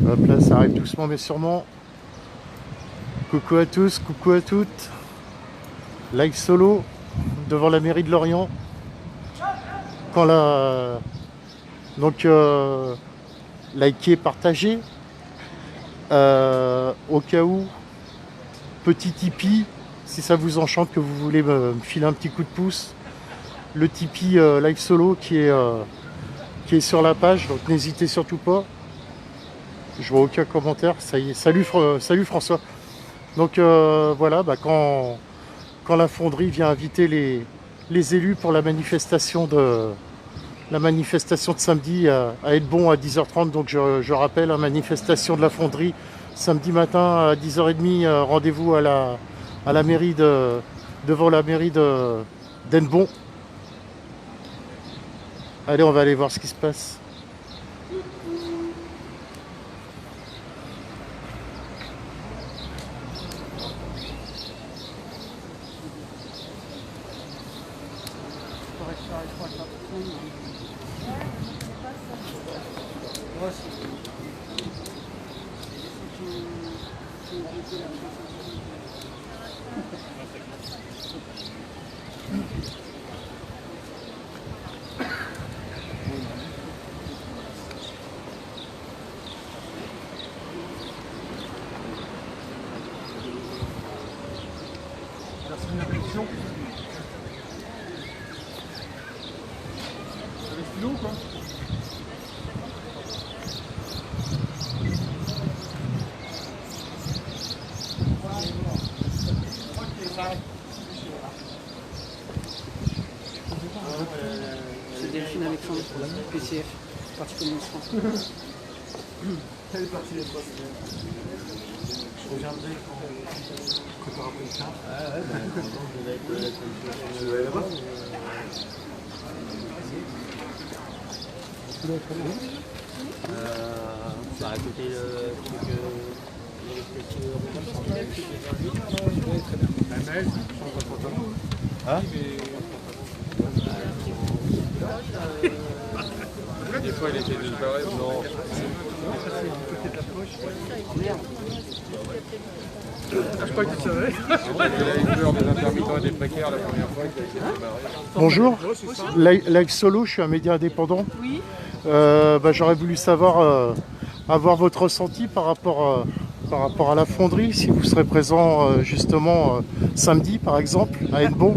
Hop là, ça arrive doucement mais sûrement. Coucou à tous, coucou à toutes. Live solo devant la mairie de Lorient. Quand la... Donc, likez, partagez. Au cas où, petit Tipeee, si ça vous enchante que vous voulez me filer un petit coup de pouce. Le Tipeee live solo qui est sur la page, donc n'hésitez surtout pas. Je vois aucun commentaire, ça y est. Salut François. Donc voilà, quand la fonderie vient inviter les élus pour la manifestation de samedi à être bon à 10h30, donc je rappelle, la manifestation de la fonderie samedi matin à 10h30, rendez-vous à la mairie devant la mairie d'Hennebon. Allez, on va aller voir ce qui se passe. Une impulsion. Ça laisse stylo ou quoi? C'est Delphine Alexandre, PCF, Parti communiste France. Elle est partie les fois. Je reviendrai quand tu auras pris le temps. Ah ouais, je vais là-bas. Ça a coûté le truc. Oui, très bien. Un mail, je suis en train. Hein? Des fois, il était disparu. Non. Je crois que tu savais. Il a eu peur des intermittents et des précaires la première fois qu'il a été démarré. Bonjour, Live Solo, je suis un média indépendant. Oui. J'aurais voulu savoir, avoir votre ressenti par rapport à la fonderie, si vous serez présent justement samedi par exemple à Hennebon.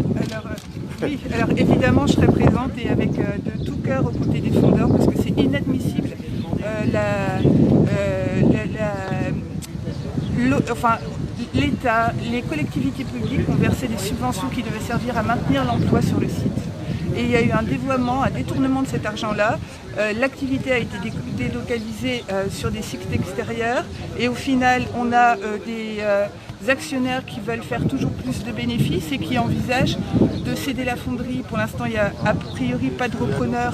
Oui, alors évidemment je serai présente et avec de tout cœur aux côtés des fondeurs parce que c'est inadmissible. L'État, les collectivités publiques ont versé des subventions qui devaient servir à maintenir l'emploi sur le site. Et il y a eu un dévoiement, un détournement de cet argent-là. L'activité a été délocalisée sur des sites extérieurs et au final on a des actionnaires qui veulent faire toujours plus de bénéfices et qui envisagent de céder la fonderie. Pour l'instant il n'y a a priori pas de repreneur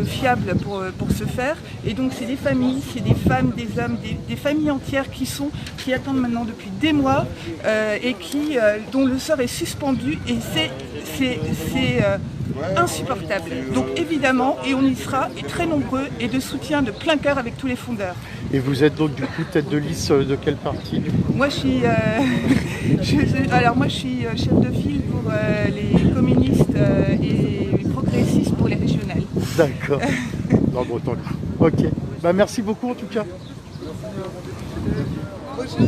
fiable pour ce faire. Et donc c'est des familles, c'est des femmes, des hommes, des familles entières qui attendent maintenant depuis des mois et dont le sort est suspendu et c'est insupportable. Donc évidemment, et on y sera, et très nombreux, et de soutien de plein cœur avec tous les fondeurs. Et vous êtes donc du coup tête de liste de quel parti du coup? Moi je suis, chef de file pour les communistes et progressistes pour les régionales. D'accord. Non, bon, tant mieux. Ok. Merci beaucoup en tout cas. Bonjour.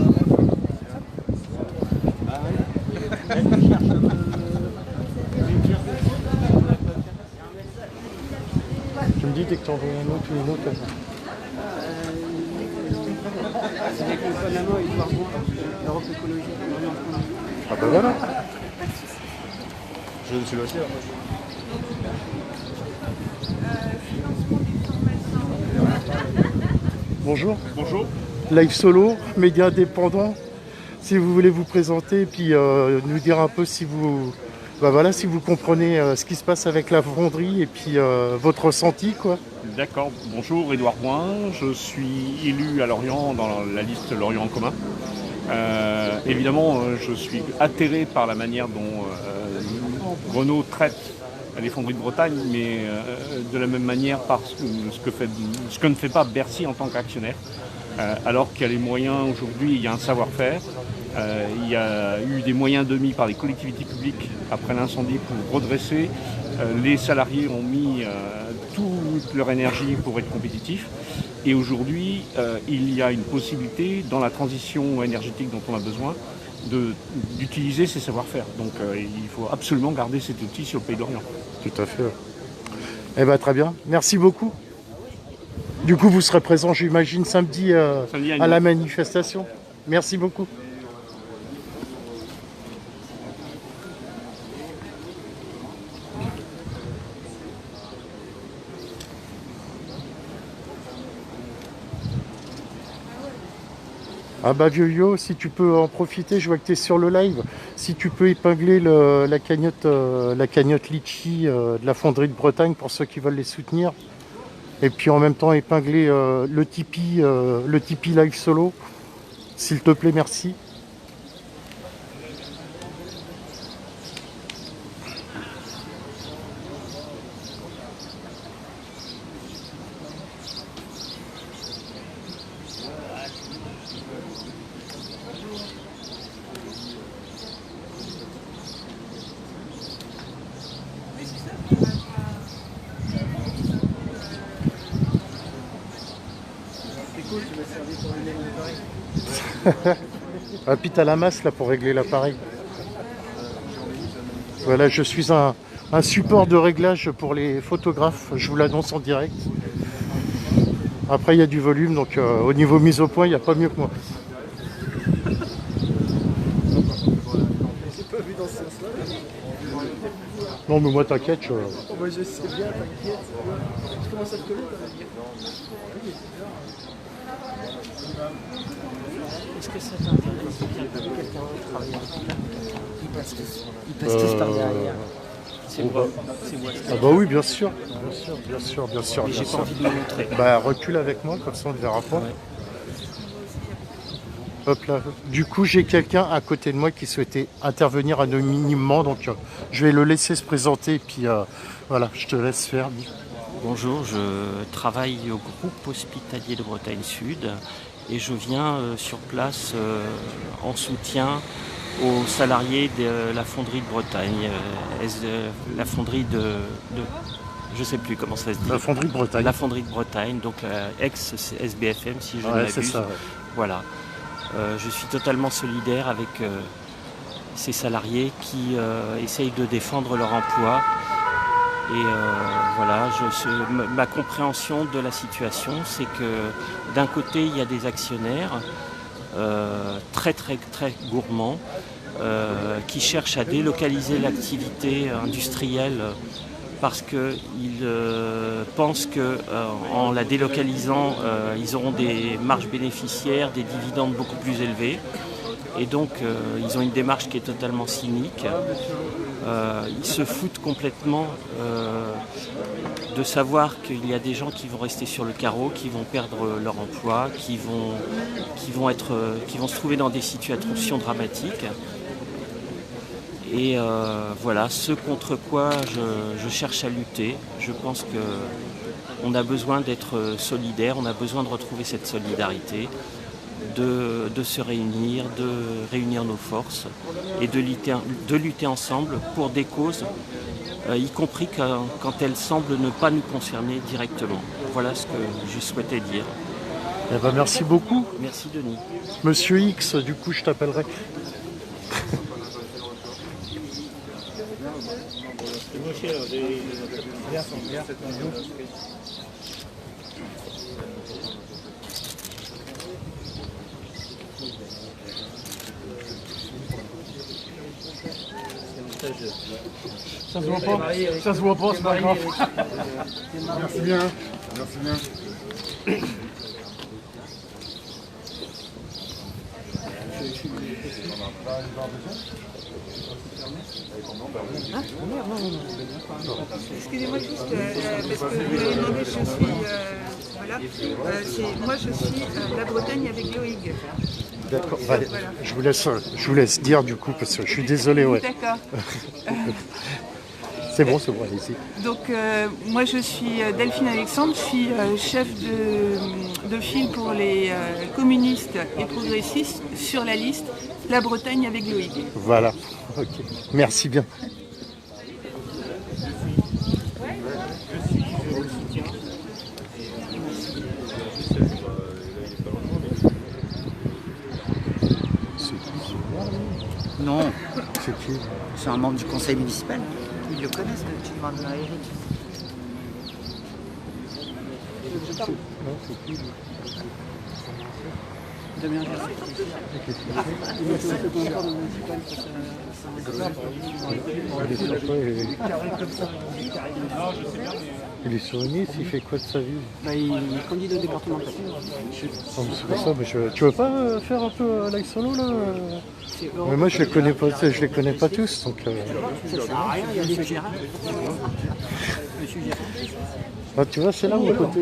Tu me dis dès que tu envoies un autre ou une autre. C'est avec le Panama et Edouard Bourg, Europe Écologie. Ah bah voilà. Je suis aussi là. Bonjour. Bonjour. Live solo, média indépendant. Si vous voulez vous présenter et puis nous dire un peu si vous comprenez ce qui se passe avec la fonderie et puis votre ressenti quoi. D'accord, bonjour, Édouard Boin, je suis élu à Lorient dans la liste Lorient en commun. Évidemment, je suis atterré par la manière dont Renault traite les Fonderies de Bretagne, mais de la même manière par ce que ne fait pas Bercy en tant qu'actionnaire. Alors qu'il y a les moyens aujourd'hui, il y a un savoir-faire, il y a eu des moyens de mis par les collectivités publiques après l'incendie pour redresser. Les salariés ont mis toute leur énergie pour être compétitifs. Et aujourd'hui, il y a une possibilité, dans la transition énergétique dont on a besoin, d'utiliser ces savoir-faire. Donc il faut absolument garder cet outil sur le Pays de l'Orient. Tout à fait. Eh bien, très bien. Merci beaucoup. Du coup, vous serez présent, j'imagine, samedi à la manifestation. Merci beaucoup. Ah bah vieux yo, si tu peux en profiter, je vois que tu es sur le live. Si tu peux épingler la cagnotte litchi de la Fonderie de Bretagne pour ceux qui veulent les soutenir. Et puis en même temps épingler le Tipeee Live Solo. S'il te plaît, merci. Ah, puis t'as la masse là pour régler l'appareil. Voilà, je suis un support de réglage pour les photographes, je vous l'annonce en direct. Après il y a du volume, donc au niveau mise au point, il n'y a pas mieux que moi. Non mais moi t'inquiète, Je sais bien, t'inquiète. Tu commences à te coller, Est-ce que ça t'intéresse qu'il y ait quelqu'un qui travaille avec toi? Ils passent tous par derrière. C'est moi. Ah bah oui, bien sûr. Bien sûr. Mais j'ai pas envie de me montrer. Bah recule avec moi, comme ça on ne verra pas. Ouais. Hop là. Du coup, j'ai quelqu'un à côté de moi qui souhaitait intervenir anonymement, donc je vais le laisser se présenter, et puis voilà, je te laisse faire. Bonjour, je travaille au groupe hospitalier de Bretagne Sud et je viens sur place en soutien aux salariés de la fonderie de Bretagne, la fonderie de je sais plus comment ça se dit. La Fonderie de Bretagne. La fonderie de Bretagne, donc ex-SBFM si je ne Ouais, c'est m'abuse. ça, ouais. Voilà. Je suis totalement solidaire avec ces salariés qui essayent de défendre leur emploi. Et voilà, ma compréhension de la situation, c'est que d'un côté, il y a des actionnaires très gourmands qui cherchent à délocaliser l'activité industrielle parce qu'ils pensent qu'en la délocalisant, ils auront des marges bénéficiaires, des dividendes beaucoup plus élevés. Et donc, ils ont une démarche qui est totalement cynique. Ils se foutent complètement de savoir qu'il y a des gens qui vont rester sur le carreau, qui vont perdre leur emploi, qui vont se trouver dans des situations dramatiques. Et voilà, ce contre quoi je cherche à lutter. Je pense qu'on a besoin d'être solidaire, on a besoin de retrouver cette solidarité. De se réunir, de réunir nos forces et de lutter ensemble pour des causes, y compris quand elles semblent ne pas nous concerner directement. Voilà ce que je souhaitais dire. Eh ben, merci beaucoup. Merci Denis. Monsieur X, du coup je t'appellerai. Ça se voit pas, c'est pas grave. Merci bien. Merci bien. Excusez-moi juste, parce que vous m'avez demandé si je suis... voilà. Moi je suis la Bretagne avec Loïc. D'accord, allez, je vous laisse dire du coup, parce que je suis désolé. Ouais. D'accord. C'est bon, allez-y. Donc moi je suis Delphine Alexandre, je suis chef de file pour les communistes et progressistes sur la liste La Bretagne avec Loïc. Voilà, ok. Merci bien. Non, C'est qui? c'est un membre du conseil municipal. Ils le connaissent, tu demandes à Eric. Non, c'est qui? Damien Gerset. Il est sur quoi? Il est sur une liste, il fait quoi de sa vie? Bah, il est candidat départemental. C'est pour ça, mais tu veux pas faire un peu live solo là? Mais moi je les connais pas tous, donc. Ça sert à rien, il y a des Gérard. Monsieur Gérard. Ah, tu vois, c'est là mon côté,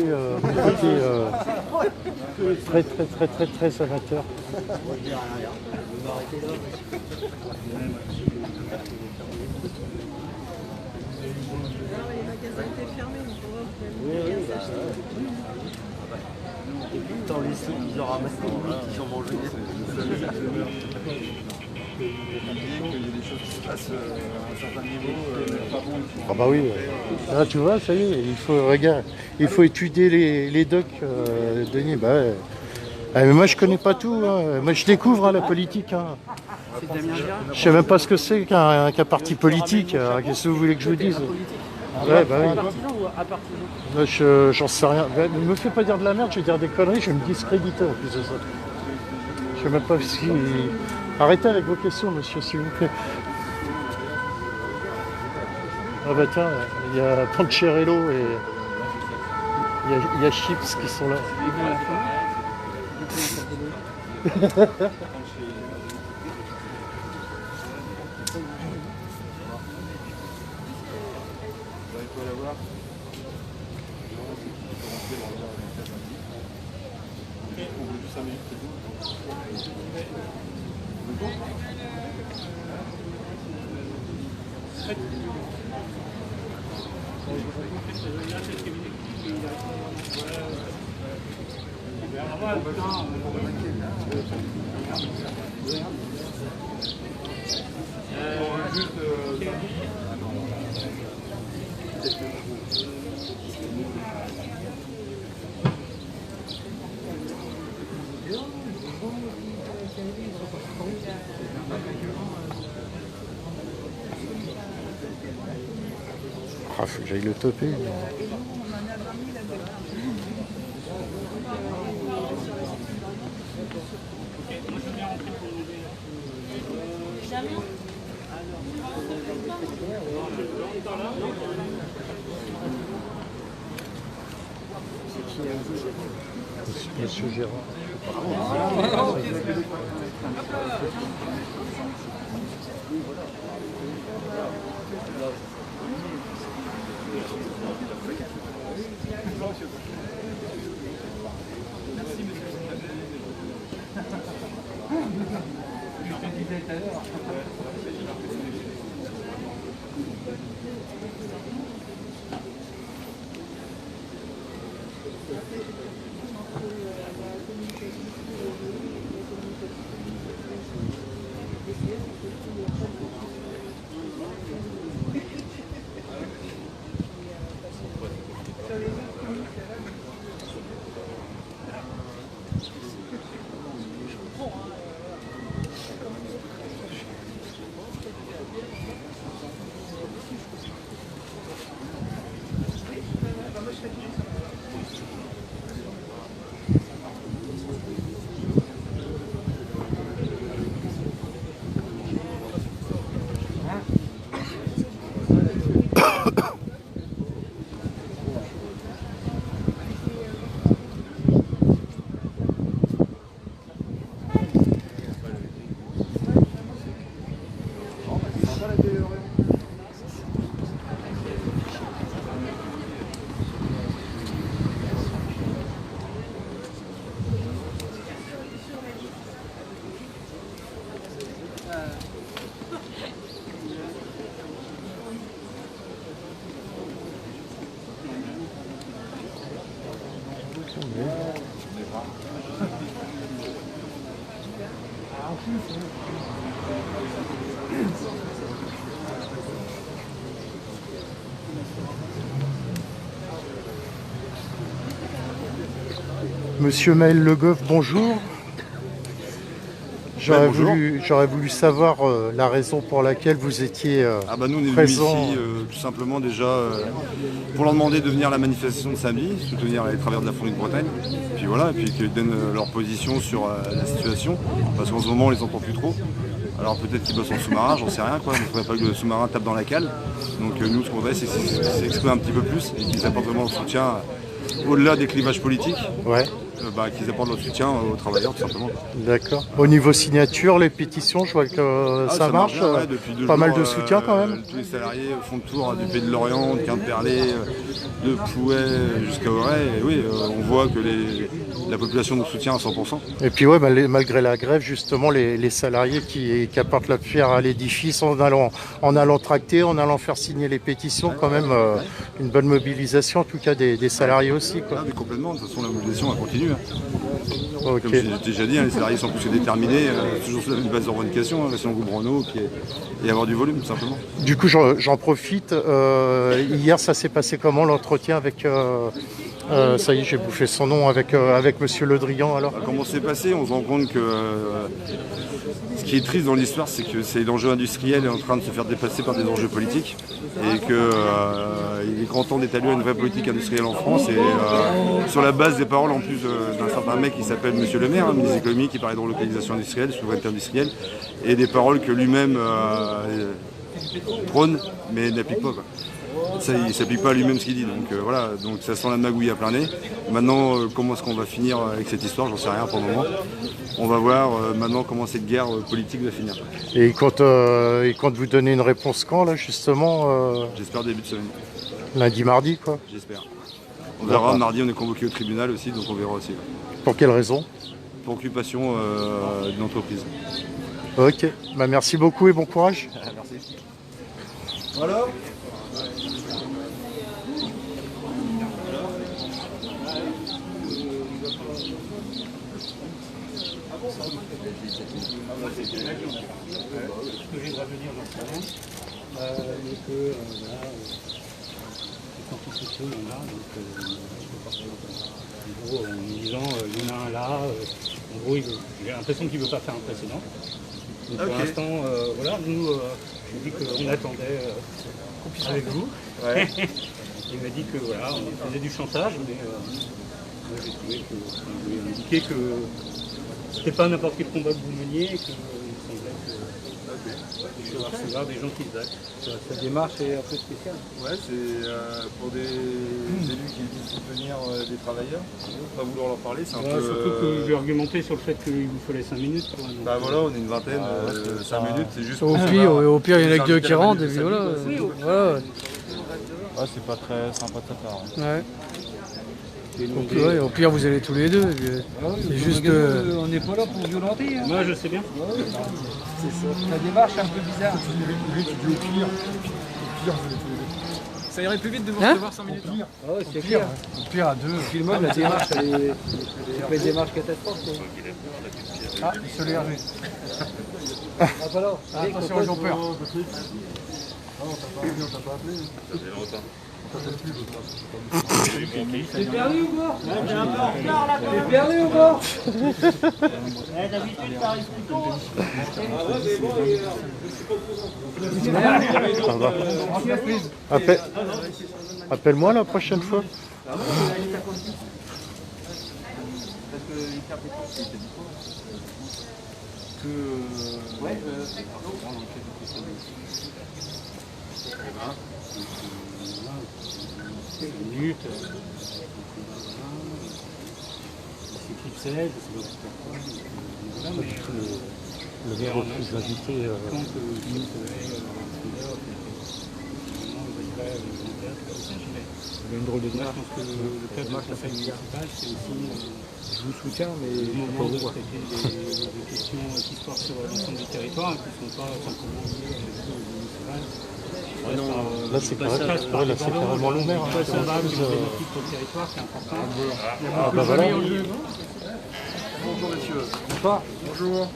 très amateur. Dans les sites, ils ont ramassé des mecs qui ont mangé. Ah bah oui, là tu vois, ça y est, il faut étudier les docs, Denis. Bah, ouais. Ah, mais moi je connais pas tout, hein. Moi je découvre la politique. Hein. C'est Damien Gérard. Je sais même pas ce que c'est qu'un parti politique. Qu'est-ce que vous voulez que je vous dise? Ouais, bah oui. Moi, j'en sais rien. Ne me fais pas dire de la merde, je vais dire des conneries, je vais me discréditer en plus de ça. Je sais même pas si... Arrêtez avec vos questions, monsieur, s'il vous plaît. Ah bah tiens, il y a Pancherello et il y a Chips qui sont là. Ah, faut que j'aille le toper. Monsieur Gérard. Monsieur Maël Le Goff, bonjour. J'aurais voulu savoir la raison pour laquelle vous étiez Nous on est venus présent. ici tout simplement déjà pour leur demander de venir à la manifestation de samedi, soutenir les travailleurs de la Fournie de Bretagne. Puis voilà, et puis qu'ils donnent leur position sur la situation, parce qu'en ce moment on les entend plus trop. Alors peut-être qu'ils bossent en sous-marin, j'en sais rien quoi, il ne faudrait pas que le sous-marin tape dans la cale. Donc nous ce qu'on voudrait c'est s'exprimer un petit peu plus et qu'ils apportent vraiment leur soutien au-delà des clivages politiques. Ouais, Qu'ils apportent leur soutien aux travailleurs tout simplement. d'accord. Au niveau signature, les pétitions, je vois que ça marche. bien, ouais, depuis 2 pas jours, mal de soutien quand même. Tous les salariés font le tour du Pays de Lorient, de Quimperlé, de Pouet jusqu'à Auray. Et oui, on voit que la population nous soutient à 100%. Et puis ouais, malgré la grève, justement, les salariés qui apportent la pierre à l'édifice en allant tracter, en allant faire signer les pétitions, quand même une bonne mobilisation, en tout cas des salariés aussi, quoi. Ah, mais complètement, de toute façon la mobilisation elle continue. Ok. Comme j'ai déjà dit, les salariés sont plus que déterminés, toujours sur la même base de revendication, rester en groupe Renault et avoir du volume tout simplement. Du coup, j'en profite. Hier, ça s'est passé comment l'entretien avec... ça y est, j'ai bouffé son nom avec Monsieur Le Drian alors. Comment c'est passé? On se rend compte que ce qui est triste dans l'histoire, c'est que l'enjeu industriel est en train de se faire dépasser par des enjeux politiques et qu'il est grand temps d'établir une vraie politique industrielle en France et sur la base des paroles en plus d'un certain mec qui s'appelle Monsieur Le Maire, ministre économique, qui parlait de relocalisation industrielle, souveraineté industrielle, et des paroles que lui-même prône mais n'applique pas, quoi. Ça, il ne s'applique pas à lui-même ce qu'il dit, donc voilà, donc ça sent la magouille à plein nez. Maintenant, comment est-ce qu'on va finir avec cette histoire, j'en sais rien pour le moment. On va voir maintenant comment cette guerre politique va finir. Et il compte vous donner une réponse quand, là, justement J'espère début de semaine, lundi, mardi, quoi. j'espère. On verra, mardi on est convoqué au tribunal aussi, donc on verra aussi. Pour quelle raison? Pour occupation d'une entreprise. Ok, merci beaucoup et bon courage. Merci. Voilà. Ce que j'aimerais venir dans ce moment, mais que les constitutions, il y en a, donc en gros, en me disant, il y en a un là, en gros, j'ai l'impression qu'il ne veut pas faire un précédent. Donc pour l'instant, voilà, nous, j'ai dit qu'on attendait avec vous. Ouais. Il m'a dit que voilà, on faisait du chantage, mais moi j'ai trouvé que, je lui ai indiqué que c'était pas n'importe quel combat que vous meniez, et qu'il me semblait que je recevoir des gens qui se battent. Sa démarche est un peu spéciale. Ouais, c'est pour des élus qui disent soutenir des travailleurs, pas vouloir leur parler, c'est un peu... Surtout que j'ai argumenté sur le fait qu'il vous fallait 5 minutes. Quoi, donc, Bah voilà, on est une vingtaine, 5 minutes, c'est juste... Au pire, il y en a que deux qui rentrent, et puis voilà. Voilà. Ouais, c'est pas très sympa de ta part. Ouais. Au pire, vous allez tous les deux. C'est juste. On n'est pas là pour violenter. Hein. moi je sais bien. C'est ça. La démarche est un peu bizarre. Lui, tu dis au pire, vous les tous les deux. Ça irait plus vite de vous Hein recevoir 5 minutes. Ah ouais, c'est clair. Au pire, à deux. Puis moi, la démarche, c'est pas une démarche catastrophe. Ah, il se l'est hergé. Ah, voilà. Attention, ils ont peur. Ah non, t'as pas appelé. Ça fait longtemps. T'es perdu ou quoi? T'es un peu en retard là. T'es perdu ou quoi? D'habitude, ça arrive plus tôt. Ça va. Appelle-moi la prochaine fois. Minutes, c'est Clipsel, je sais pas pourquoi. Voilà, mais le verre en plus invité quand nous il y a une drôle de démarche. Je pense que le cadre de la campagne municipale, c'est aussi. Je vous soutiens, mais Le moment de traiter des questions qui se portent sur l'ensemble du territoire et qui ne sont pas simplement liées à l'élection municipale. Là, c'est carrément, ouais, là, c'est carrément l'ouvert. Il faut être solvable, qui bénéficie pour le territoire, c'est important. Ah bah voilà. Bonjour messieurs. Bonsoir. Bonjour.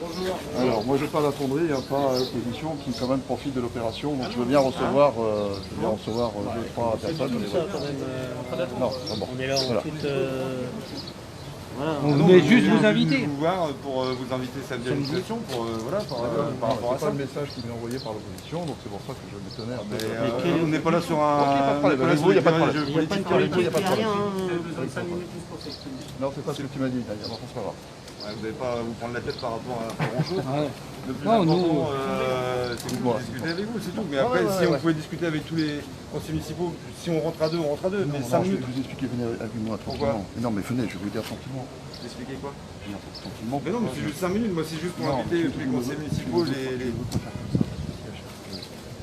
Alors moi je parle à fonderie, pas à l'opposition qui quand même profite de l'opération. Donc je veux bien recevoir, 2-3 personnes. Non, c'est bon. On est là, on fait... Voilà. On venait juste vous inviter. Vous voir pour vous inviter samedi à une session pour voilà par rapport à C'est ça. pas le message qui m'est envoyé par l'opposition, donc c'est pour ça que je me tenais un peu. Mais on n'est pas là sur un. Ok, pas de problème. Il n'y a pas de problème. jeu politique. Il n'y a pas de rien. Non, c'est pas ce que tu m'as dit d'ailleurs, donc c'est pas grave. Vous n'allez pas vous prendre la tête par rapport à grand chose. Le plus Non, important, c'est que vous discutez avec vous, c'est tout. Mais après, si on pouvait discuter avec tous les conseils municipaux, si on rentre à deux, on rentre à deux. Mais 5 minutes. Je vais vous expliquer, venez avec moi tranquillement. Mais non, mais venez, je vais vous dire tranquillement. Expliquez quoi? Tranquillement. Mais non, mais c'est juste 5 minutes. Moi, c'est juste pour inviter tous les conseils municipaux, les.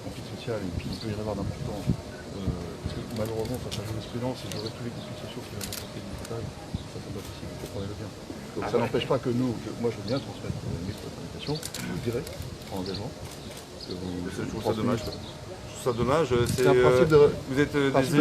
Conflit social, et puis il peut y en avoir d'importants. Parce que malheureusement, ça fait jurisprudence et j'aurai tous les conflits sociaux qui viennent d'apporter du détail. Ça, c'est pas possible, comprenez-le bien. Donc ça n'empêche pas que nous, moi je veux bien transmettre mes communications, je vous dirai, en engagement. Je trouve ça dommage. Je trouve ça dommage. C'est un principe de Vous êtes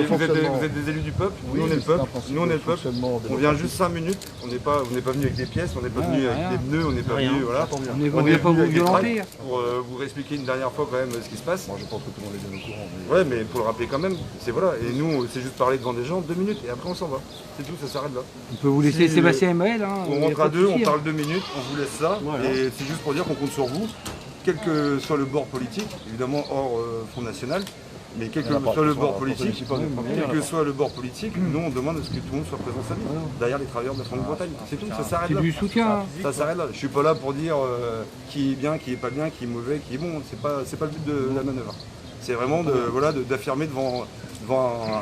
fonctionnement. des élus du peuple, Oui, nous on est le c'est un peuple, principe nous on est de le peuple. fonctionnement On vient juste 5 minutes, on n'est pas venu avec des pièces, on n'est pas venu avec des pneus, on n'est pas venu, voilà. On ne On vient est pas venu vous avec des violenter. tracts pour vous réexpliquer une dernière fois quand même ce qui se passe. Moi je pense que tout le monde est bien au courant. Ouais, mais pour le rappeler quand même, c'est voilà. Et nous, c'est juste parler devant des gens 2 minutes et après on s'en va. C'est tout, ça s'arrête là. On peut vous laisser Si, Sébastien et Maël. Hein, On y a rentre pas à de deux, souci, on parle 2 minutes, on vous laisse ça. Voilà. Et c'est juste pour dire qu'on compte sur vous, quel que soit le bord politique, évidemment hors Front National, mais quel que soit le bord politique, nous on demande à ce que tout le monde soit présent samedi, derrière les travailleurs de la Grande-Bretagne. C'est tout, ça s'arrête C'est là. du soutien. Ça s'arrête là. Je suis pas là pour dire qui est bien, qui est pas bien, qui est mauvais, qui est bon. C'est pas le but de la manœuvre. C'est vraiment d'affirmer devant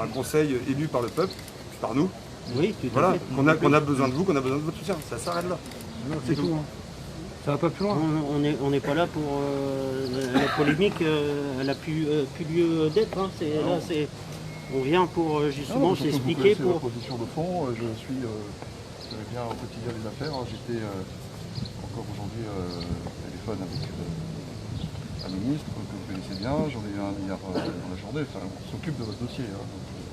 un conseil élu par le peuple, par nous. Oui, Voilà, qu'on a besoin de vous, qu'on a besoin de votre soutien. Ça s'arrête là. C'est tout. Ça va pas plus loin. On n'est pas là pour la polémique, elle a plus lieu d'être. Hein. On vient pour justement s'expliquer. Pour la position de fond, je vais bien au quotidien des affaires. J'étais encore aujourd'hui au téléphone avec un ministre que vous connaissez bien. J'en ai eu un hier dans la journée. Enfin, on s'occupe de votre dossier.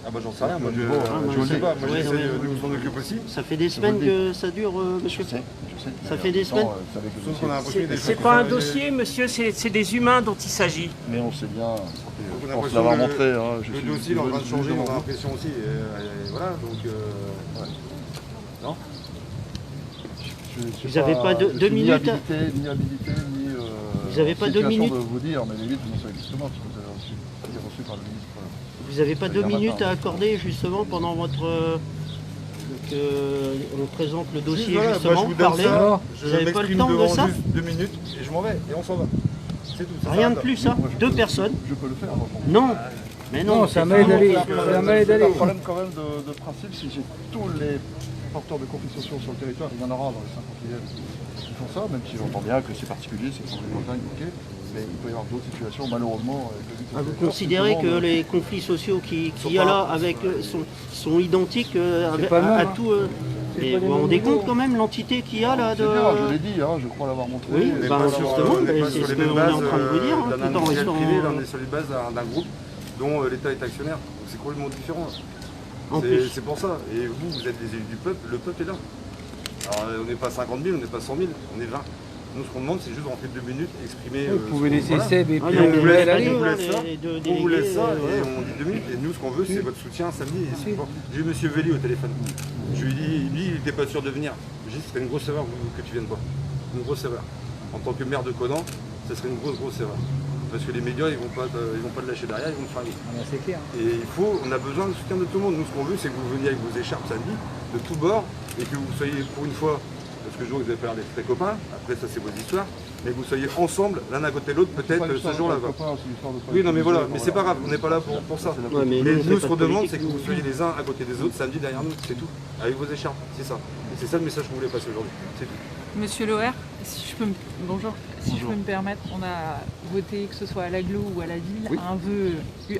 Ah bah j'en sais rien, moi je ne sais pas. Moi j'essaie de m'en occuper aussi. Ça fait des semaines que ça dure, monsieur. Je sais. Ça fait des semaines. Sauf qu'on a l'impression qu'il y a des C'est choses pas un qu'on- dossier, monsieur, c'est des humains dont il s'agit. Mais on sait bien. On Je a pense l'impression l'avoir que montré. Le dossier il est en train de changer, on a l'impression aussi. Et voilà, donc. Non. Vous avez pas deux minutes Ni habilité, ni. Vous avez pas 2 minutes de vous dire, mais les minutes, vous en savez justement, si vous avez reçu par le ministre. Vous n'avez pas 2 hier minutes matin. à accorder justement pendant votre. On présente le dossier Voilà, justement, moi, je vous donne parler. ça, Vous n'avez pas le m'exprime temps de devant ça juste 2 minutes et je m'en vais et on s'en va. C'est tout. ça Rien s'arrête de là. plus, ça. Moi, je 2 peux- personnes. Je peux le faire. moi, pour Non. Mais non, Non, c'est un mail d'aller. C'est un mail C'est d'aller. un problème quand même de principe. Si j'ai tous les porteurs de conflits sociaux sur le territoire, il y en aura dans les 50 qui font ça, même si j'entends bien que c'est particulier, c'est en Bretagne, ok. Mais il peut y avoir d'autres situations, malheureusement. Vous considérez que les conflits sociaux qu'il y a là avec, sont identiques pas le même, à hein. tout. Et pas les vous vous mêmes rendez niveaux. compte quand même l'entité qu'il y a là C'est de. bien, je l'ai dit, je crois l'avoir montré. Oui, On n'est ben, pas sur, justement, on n'est mais pas c'est sur ce les mêmes qu'on est en bases train de vous dire, hein, d'un tout en industriel restant. privé, là on est sur les bases d'un groupe dont l'État est actionnaire. Donc c'est complètement différent. En plus. C'est pour ça. Et vous êtes des élus du peuple, le peuple est là. Alors on n'est pas 50 000, on n'est pas 100 000, on est 20. Nous ce qu'on demande c'est juste de rentrer 2 minutes, exprimer. Vous pouvez laisser voilà. Seb et Ah, puis non, on mais vous vous laisse, êtes aller. on vous deux, laisse ça, les deux on vous laisse ça délégués, et voilà. on dit 2 minutes. Et nous ce qu'on veut c'est votre soutien samedi. Et c'est bon. J'ai eu monsieur Velli au téléphone. Je lui ai dit, lui il n'était pas sûr de venir. J'ai dit c'était une grosse erreur que tu viennes pas. Une grosse erreur. En tant que maire de Conan, ça serait une grosse erreur. Parce que les médias ils vont pas te lâcher derrière, ils vont te faire C'est clair. Et on a besoin du soutien de tout le monde. Nous, ce qu'on veut, c'est que vous veniez avec vos écharpes samedi, de tous bords, et que vous soyez pour une fois, parce que je vois que vous avez pas l'air d'être très copains, après ça c'est vos histoires, mais que vous soyez ensemble, l'un à côté de l'autre, peut-être ce jour-là. Oui, non mais voilà, mais c'est pas grave, on n'est pas là pour ça. Ouais, mais Mais nous, on fait nous, pas ce de qu'on demande, politique, c'est que nous. vous soyez les uns à côté des autres samedi derrière nous, c'est tout. Avec vos écharpes, c'est ça. Et c'est ça le message qu'on voulait passer aujourd'hui. C'est tout. Monsieur Loher, si je peux me... Bonjour. Si je peux me permettre, on a voté, que ce soit à l'agglo ou à la ville, un vœu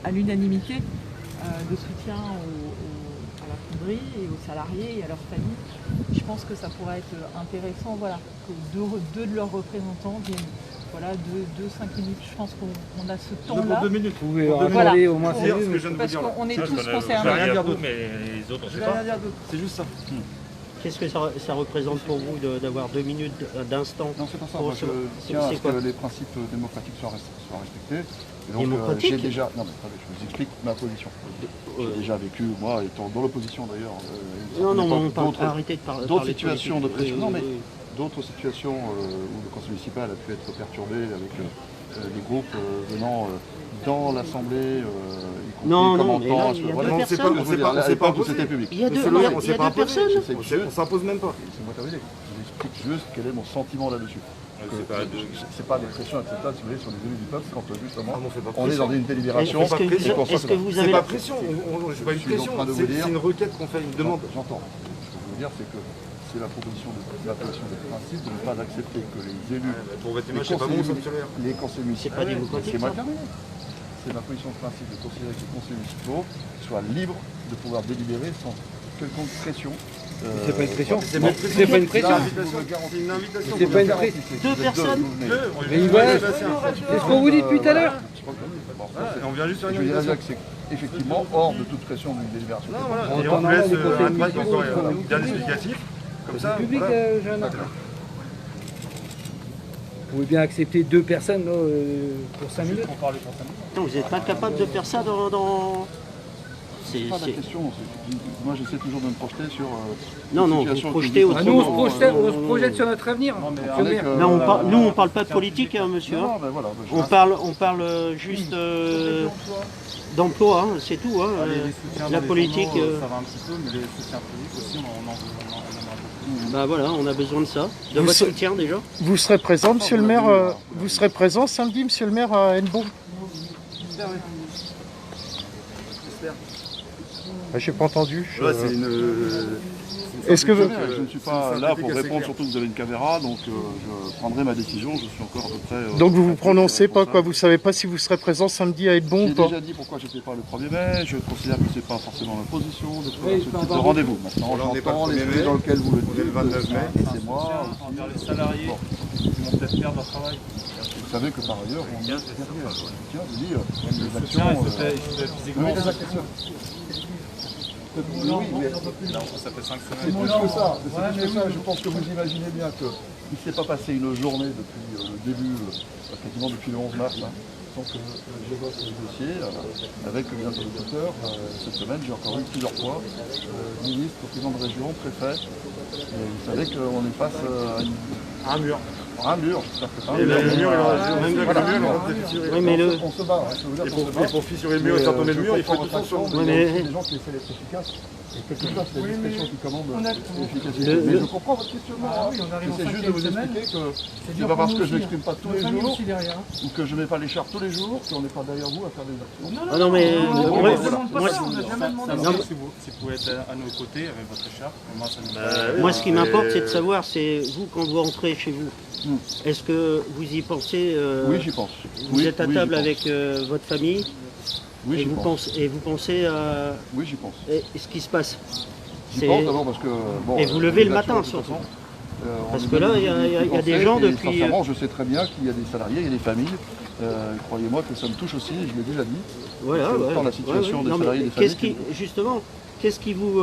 à l'unanimité de soutien à la fonderie et aux salariés et à leurs familles. Je pense que ça pourrait être intéressant, voilà, que deux de leurs représentants viennent voilà, 2-5 minutes. Je pense qu'on a ce Pour temps-là. 2 minutes. Vous pouvez Voilà. raconter au moins 5 Dire ce que minutes. je viens de vous Parce dire là. qu'on est Ça, tous je vais concernés. rien dire d'autre. mais les autres, on Je sait vais pas. rien dire d'autre, c'est juste ça. Qu'est-ce que ça représente pour vous d'avoir 2 minutes d'instant? Non, c'est pas ça. pour Moi, je tiens à ce quoi que les principes démocratiques soient respectés. Et donc, Démocratique j'ai déjà... Non, mais attendez, je vous explique ma position. J'ai déjà vécu, moi, étant dans l'opposition d'ailleurs... arrêtez de parler. D'autres situations de pression. Non, mais oui. d'autres situations où le conseil municipal a pu être perturbé avec des groupes venant dans l'Assemblée, y compris Non, mais là, commentant... il y a Voilà. deux Non, c'est personnes. pas- je veux dire, on à s'est pas l'époque où imposé. c'était public. Il y a deux, Monsieur le maire, on il y a s'est pas deux imposé. personnes. On s'impose même pas. Laissez-moi terminer. Je vous explique juste quel est mon sentiment là-dessus. C'est pas des pressions acceptables, si vous voulez, sur les élus du peuple quand justement Ah, mais on fait pas on est pression. dans une délibération. Est-ce que et qu'on est-ce soit que vous C'est avez pas la... pression, c'est pas une Je suis en pression, train de vous dire- c'est une requête qu'on fait, une demande. J'entends. Ce que je veux vous dire, c'est que c'est la proposition de principe de ne pas accepter que les élus, Pour votre les image, c'est pas bon, ça, monsieur le maire. les conseils municipaux, pas démocratique, c'est ma ça. terminée. C'est ma position de principe de considérer que les conseils municipaux soient libres de pouvoir délibérer sans quelconque pression. C'est pas une pression. C'est Bon, pas une c'est pas une pression. C'est une invitation. C'est pas une pression. Deux personnes. Mais voilà, c'est ce qu'on vous dit depuis tout à l'heure. On vient juste faire Je une dirais bien invitation. que c'est effectivement hors de toute pression d'une délibération. Non, voilà. En Et temps on normal, laisse les conseils un track municipaux, encore ils bien sont explicatif. Comme ça, public, voilà. jeune. Vous pouvez bien accepter 2 personnes pour 5 minutes. Attends, vous n'êtes pas capable de faire ça dans... C'est pas la question. Moi, j'essaie toujours de me projeter sur. Non, une non, situation vous que projetez je- autrement. Nous, on se projette sur notre avenir. avec, Non, nous, on parle pas de politique, hein, monsieur. Non, hein. non, ben voilà, ben je On parle juste d'emploi, hein, c'est tout. Hein, la politique... Ça va un petit peu, mais les soutiens publics aussi, on en a. Bah voilà, on a besoin de ça, de Vous votre se- soutien déjà. Vous serez présent, monsieur le maire, vous serez présent samedi, monsieur le maire, à Hennebeau? J'ai pas entendu. Là, c'est une. Est-ce que vous... je ne suis pas là pour répondre, surtout que vous avez une caméra, donc je prendrai ma décision. Je suis encore à peu près. Donc vous vous prononcez pas, quoi, vous savez pas si vous serez présent samedi à Hennebeau ou J'ai pas? déjà dit pourquoi j'étais pas le 1er mai. Je considère que c'est pas forcément ma position de faire ce type de rendez-vous. Maintenant, Là, on n'est pas j'entends le 1er l'esprit mai, dans lequel vous le on est le dites. 29 mai. C'est moi. Envers les salariés qui vont peut-être perdre leur travail. Vous savez que par ailleurs, on est derrière. Tiens, je dis, les Soutien, actions. il se fait physiquement. Oui, les actions. Oui, mais Ça fait 5 c'est semaines. plus que ça. C'est plus que ça. Je pense que vous imaginez bien qu'il ne s'est pas passé une journée depuis le début, quasiment depuis le 11 mars, hein, sans que j'évoque le dossier avec les interlocuteurs. Cette semaine, j'ai encore eu plusieurs fois ministre, président de région, préfet. Et vous savez qu'on est face à Un mur. un mur. J'espère que c'est un Et mur. le mur, Voilà. Oui, mais le... On se bat. Hein, ça veut dire Et qu'on se bat. pour fissurer le mur et faire tomber le mur, il faut tout le temps sur le Ouais, Il y a mais- aussi des gens qui essaient d'être efficaces. Et quelque part, c'est la discrétion qui commande l'efficacité. Le- Mais le- je comprends votre questionnement. Ah oui, on arrive en J'essaie juste de vous expliquer que c'est dur pas pour parce nous que je aussi, m'exprime pas tous les famille jours aussi derrière. ou que je mets pas l'écharpe tous les jours qu'on n'est pas derrière vous à faire des actions. Ah non, mais... on moi- ne demande pas moi- ça, on n'a jamais demandé Non, ça. mais- Si vous pouvez être à nos côtés avec votre écharpe, moi ça nous Moi, ce qui m'importe, c'est de savoir, c'est vous, quand vous rentrez chez vous, est-ce que vous y pensez Oui, j'y pense. Vous Oui, êtes à oui, table j'y avec votre famille Oui, et, j'y vous pense. pensez, et vous pensez à Oui, j'y pense. ce qui se passe. J'y C'est- pense d'abord parce que. Bon, Et vous levez le les matin, actions, de toute surtout. façon, Parce on que est là, obligé il y a- d'y il y a penser, des gens et depuis- Sincèrement, je sais très bien qu'il y a des salariés, il y a des familles. Croyez-moi que ça me touche aussi, je l'ai déjà dit. Voilà, C'est autant ouais. la situation des Non, mais salariés et des qu'est-ce familles. qui, justement, qu'est-ce qui vous,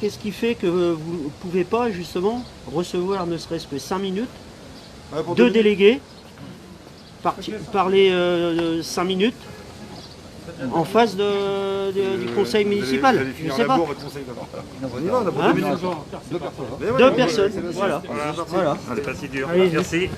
qu'est-ce qui fait que vous ne pouvez pas justement recevoir ne serait-ce que 5 minutes, Ouais, pour 2 deux minutes. délégués, parler 5 minutes en face du conseil municipal. Vous allez Je finir sais la pas. bourre, votre conseil d'abord. On y va, on a pas Hein 2 minutes. Deux personnes. Mais ouais, 2 ouais, personnes, c'est parti. voilà. Voilà. C'est pas si dur. Allez-y. Merci.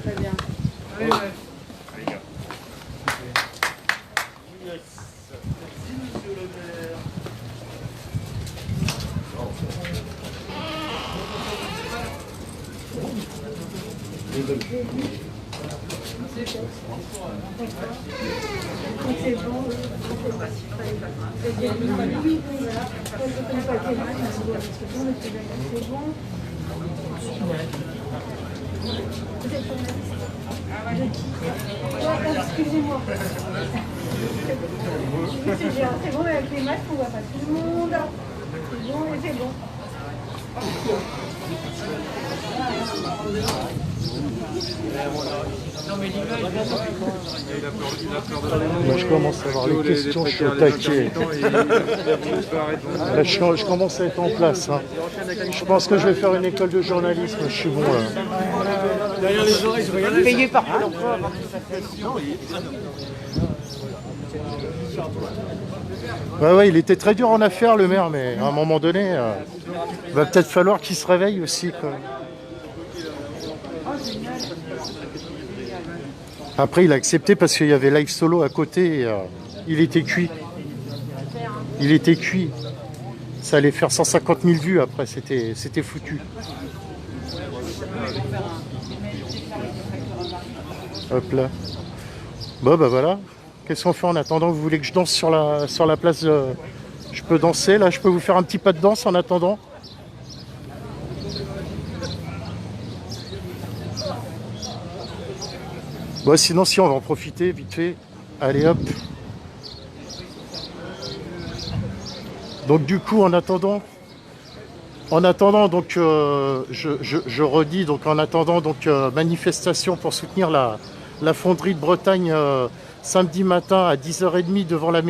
Excusez-moi. Monsieur Gérard, c'est bon avec les masques, on voit pas tout le monde. C'est bon, c'est bon. Moi, je commence à avoir les questions, je suis au taquet. Là, je commence à être en place. Hein. Je pense que je vais faire une école de journalisme, je suis bon là. Derrière les oreilles, je regarde. Payé par Pôle emploi. Ouais, il était très dur en affaires, le maire, mais à un moment donné, il va peut-être falloir qu'il se réveille aussi. Quoi. Après, il a accepté parce qu'il y avait Live Solo à côté. Et, il était cuit. Il était cuit. Ça allait faire 150 000 vues après, c'était foutu. Hop là. Bon, bah voilà. Qu'est-ce qu'on fait en attendant? Vous voulez que je danse sur la place Je peux danser, là, je peux vous faire un petit pas de danse en attendant. Bon, sinon, si on va en profiter vite fait. Allez, hop. Donc, du coup, en attendant, donc, je redis, donc, en attendant, donc, manifestation pour soutenir la fonderie de Bretagne samedi matin à 10h30 devant la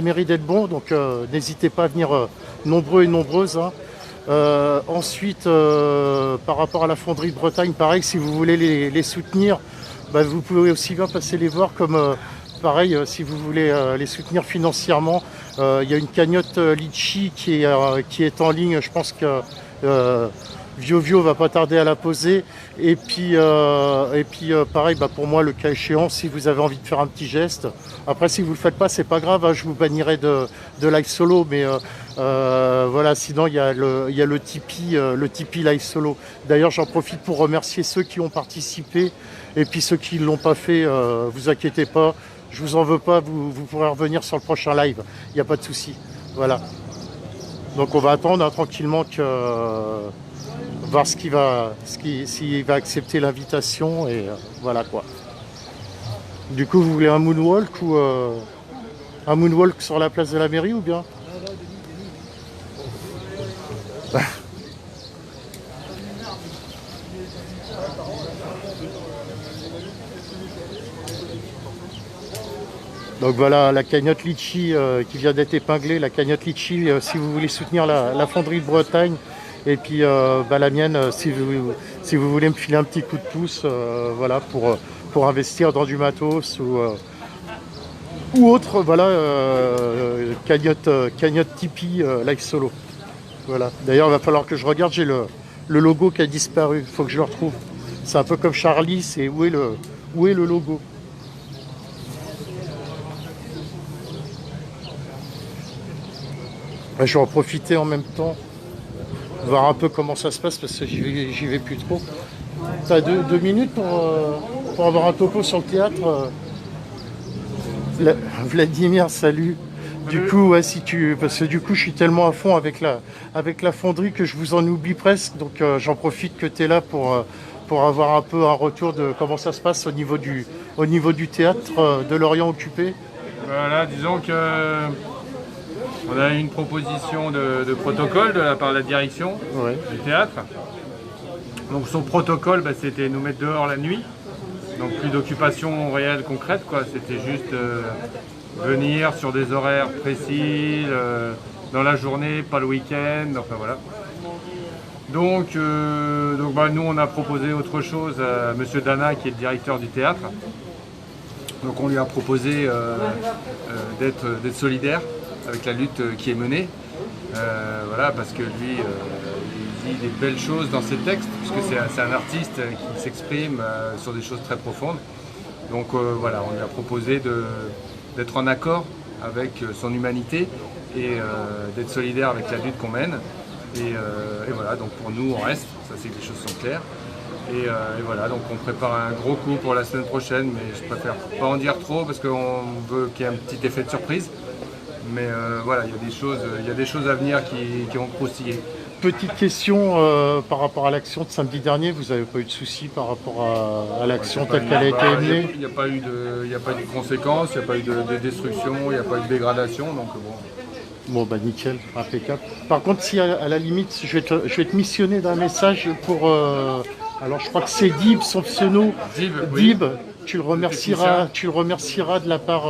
mairie d'Elbon. Donc, n'hésitez pas à venir nombreux et nombreuses. Hein. Ensuite, par rapport à la fonderie de Bretagne, pareil, si vous voulez les soutenir, bah, vous pouvez aussi bien passer les voir comme pareil, si vous voulez les soutenir financièrement. Il y a une cagnotte Litchi qui est en ligne. Je pense que Vio va pas tarder à la poser. Et puis pareil, bah, pour moi, le cas échéant, si vous avez envie de faire un petit geste. Après, si vous le faites pas, c'est pas grave. Hein, je vous bannirai de Live Solo, mais voilà. Sinon, il y a le Tipeee Live Solo. D'ailleurs, j'en profite pour remercier ceux qui ont participé. Et puis ceux qui ne l'ont pas fait, vous inquiétez pas, je vous en veux pas, vous pourrez revenir sur le prochain live, il n'y a pas de souci. Voilà. Donc on va attendre hein, tranquillement voir s'il va accepter l'invitation et voilà quoi. Du coup, vous voulez un moonwalk ou un moonwalk sur la place de la mairie ou bien? Donc voilà la cagnotte Litchi qui vient d'être épinglée, la cagnotte Litchi si vous voulez soutenir la fonderie de Bretagne. Et puis bah, la mienne si vous voulez me filer un petit coup de pouce voilà, pour investir dans du matos ou autre, voilà, cagnotte Tipeee Live Solo. Voilà. D'ailleurs il va falloir que je regarde, j'ai le logo qui a disparu, il faut que je le retrouve. C'est un peu comme Charlie, c'est où est le logo? Je vais en profiter en même temps, voir un peu comment ça se passe parce que j'y vais plus trop. T'as deux minutes pour avoir un topo sur le théâtre. Vladimir, salut. Du coup, ouais, parce que du coup, je suis tellement à fond avec la fonderie que je vous en oublie presque. Donc, j'en profite que tu es là pour avoir un peu un retour de comment ça se passe au niveau du théâtre de l'Orient occupé. Voilà, disons que on a eu une proposition de protocole de la part de la direction du théâtre. Donc son protocole, bah, c'était nous mettre dehors la nuit. Donc plus d'occupation réelle concrète, quoi. C'était juste venir sur des horaires précis, dans la journée, pas le week-end, enfin voilà. Donc bah, nous on a proposé autre chose à M. Dana qui est le directeur du théâtre. Donc on lui a proposé d'être solidaire avec la lutte qui est menée, voilà, parce que lui, il dit des belles choses dans ses textes, puisque c'est un artiste qui s'exprime sur des choses très profondes. Donc voilà, on lui a proposé d'être en accord avec son humanité et d'être solidaire avec la lutte qu'on mène. Et voilà, donc pour nous, on reste, ça c'est que les choses sont claires. Et voilà, donc on prépare un gros coup pour la semaine prochaine, mais je préfère pas en dire trop parce qu'on veut qu'il y ait un petit effet de surprise. Mais voilà, il y a des choses à venir qui vont croustiller. Petite question par rapport à l'action de samedi dernier, vous n'avez pas eu de soucis par rapport à l'action telle qu'elle a été menée? Il n'y a pas eu de conséquences, il n'y a pas eu de destruction, il n'y a pas eu de dégradation, donc bon, Bon bah nickel, impeccable. Par contre, si à la limite, je vais te missionner d'un message pour... alors je crois que c'est Dib, son pseudo. Dib, tu le remercieras de la part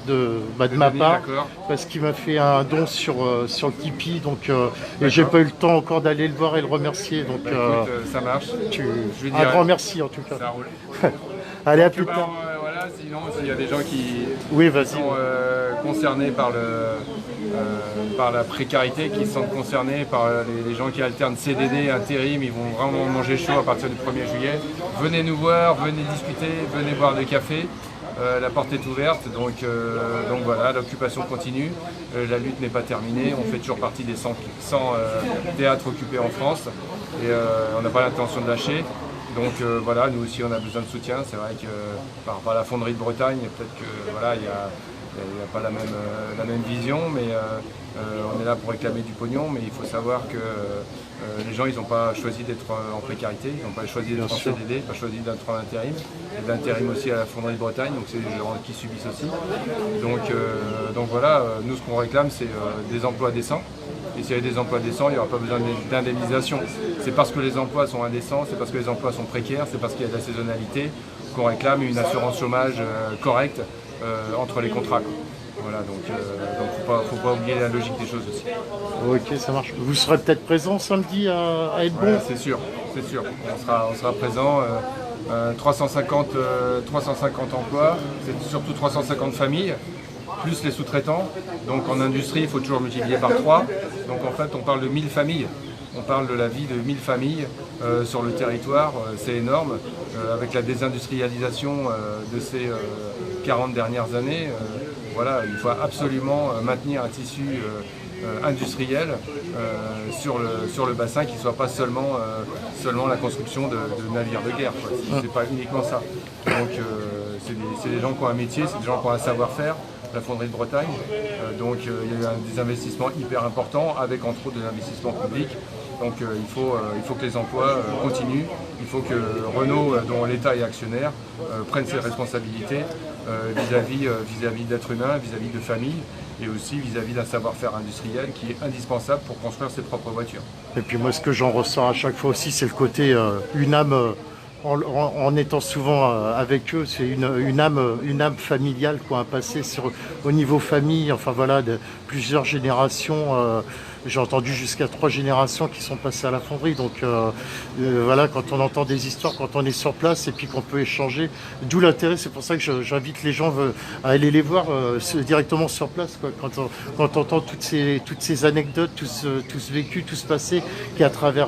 de ma part, parce qu'il m'a fait un don sur le Tipeee, donc et j'ai pas eu le temps encore d'aller le voir et le remercier. Donc écoute, ça marche. Un grand merci en tout cas. Ça roule. Allez, à plus tard. Voilà, sinon, s'il y a des gens qui sont concernés par la précarité, qui sont concernés par les gens qui alternent CDD, intérim, ils vont vraiment manger chaud à partir du 1er juillet. Venez nous voir, venez discuter, venez boire des cafés. La porte est ouverte, donc voilà, l'occupation continue. La lutte n'est pas terminée. On fait toujours partie des 100 théâtres occupés en France et on n'a pas l'intention de lâcher. Donc voilà, nous aussi on a besoin de soutien. C'est vrai que par rapport à la fonderie de Bretagne, peut-être que voilà, il n'y a pas la même vision, mais on est là pour réclamer du pognon. Mais il faut savoir que les gens, ils n'ont pas choisi d'être en précarité, ils n'ont pas choisi d'être en CDD, pas choisi d'être en intérim. Il y a de l'intérim aussi à la fonderie de Bretagne, donc c'est des gens qui subissent aussi. Donc voilà, nous ce qu'on réclame, c'est des emplois décents. Et s'il y a des emplois décents, il n'y aura pas besoin d'indemnisation. C'est parce que les emplois sont indécents, c'est parce que les emplois sont précaires, c'est parce qu'il y a de la saisonnalité qu'on réclame une assurance chômage correcte entre les contrats. Voilà, donc faut pas oublier la logique des choses aussi. Ok, ça marche. Vous serez peut-être présent samedi à être bon. C'est sûr. On sera présent. 350 emplois, c'est surtout 350 familles. Plus les sous-traitants. Donc en industrie, il faut toujours multiplier par 3. Donc en fait, on parle de 1000 familles. On parle de la vie de 1000 familles sur le territoire. C'est énorme. Avec la désindustrialisation de ces 40 dernières années, voilà, il faut absolument maintenir un tissu industriel sur le bassin qui ne soit pas seulement la construction de navires de guerre. C'est pas uniquement ça. Donc c'est des gens qui ont un métier, c'est des gens qui ont un savoir-faire. La fonderie de Bretagne, donc il y a eu des investissements hyper importants avec entre autres de l'investissement public. Donc il faut que les emplois continuent, il faut que Renault, dont l'État est actionnaire, prenne ses responsabilités vis-à-vis d'êtres humains, vis-à-vis de familles et aussi vis-à-vis d'un savoir-faire industriel qui est indispensable pour construire ses propres voitures. Et puis moi ce que j'en ressens à chaque fois aussi, c'est le côté une âme. En étant souvent avec eux, c'est une âme familiale, quoi, un passé au niveau famille, enfin voilà, de plusieurs générations. J'ai entendu jusqu'à 3 générations qui sont passées à la fonderie. Donc voilà, quand on entend des histoires, quand on est sur place et puis qu'on peut échanger, d'où l'intérêt. C'est pour ça que j'invite les gens à aller les voir directement sur place, quoi. Quand on entend toutes ces anecdotes, tout ce vécu, tout ce passé qui est à travers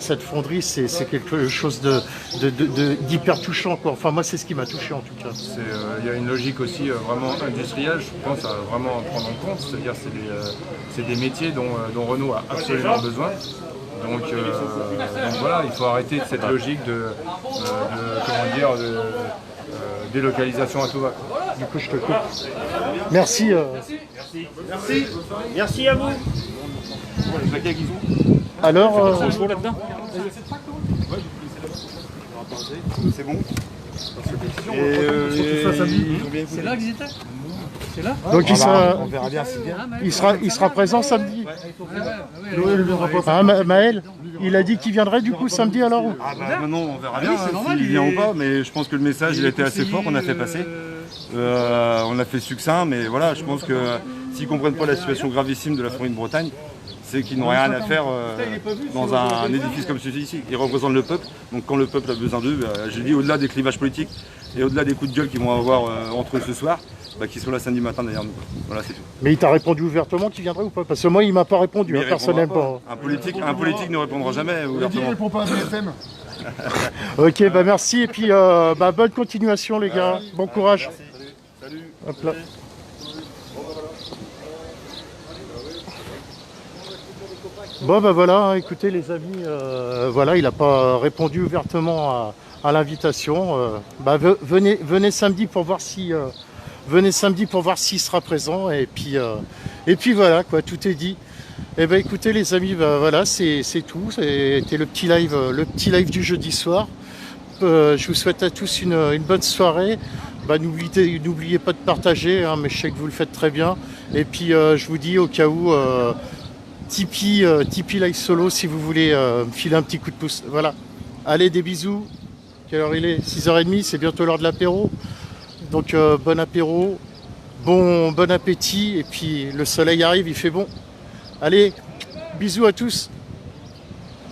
cette fonderie, c'est quelque chose d'hyper touchant, quoi. Enfin moi c'est ce qui m'a touché en tout cas. Il y a une logique aussi vraiment industrielle, je pense à vraiment prendre en compte, c'est-à-dire c'est des métiers dont Renault a absolument besoin. Donc voilà, il faut arrêter cette logique de délocalisation à tout va. Du coup je te coupe. Merci. Merci à vous. Alors c'est bon. C'est là qu'ils étaient. C'est là. Donc on verra bien si bien. Il sera présent samedi. Maël, il a dit qu'il viendrait du coup samedi alors. Non, on verra bien s'il vient ou pas, mais je pense que le message il a été assez fort qu'on a fait passer. On a fait succinct, mais voilà, je pense que s'ils ne comprennent pas la situation gravissime de la fonderie de Bretagne, c'est qu'ils n'ont rien à faire dans un édifice comme celui-ci. Ils représentent le peuple, donc quand le peuple a besoin d'eux, je dis au-delà des clivages politiques et au-delà des coups de gueule qu'ils vont avoir entre eux ce soir, qu'ils soient là samedi matin derrière nous. Voilà, c'est tout. Mais il t'a répondu ouvertement qu'il viendrait ou pas? Parce que moi il m'a pas répondu, personnellement. Un politique ne répondra jamais ouvertement. Il répond pas à BFM. Ok, bah merci et puis bonne continuation les gars, bon courage. Salut. Hop là. Bon bah voilà, écoutez les amis, voilà, il n'a pas répondu ouvertement à l'invitation. Venez samedi pour voir si s'il sera présent et puis voilà quoi, tout est dit. Et ben écoutez les amis, voilà, c'est tout. C'était le petit live du jeudi soir. Je vous souhaite à tous une bonne soirée. Bah, n'oubliez pas de partager, hein, mais je sais que vous le faites très bien. Et puis je vous dis au cas où, Tipeee Live Solo si vous voulez me filer un petit coup de pouce. Voilà. Allez, des bisous. Quelle heure il est? 6h30, c'est bientôt l'heure de l'apéro. Donc bon apéro, bon appétit. Et puis le soleil arrive, il fait bon. Allez, bisous à tous.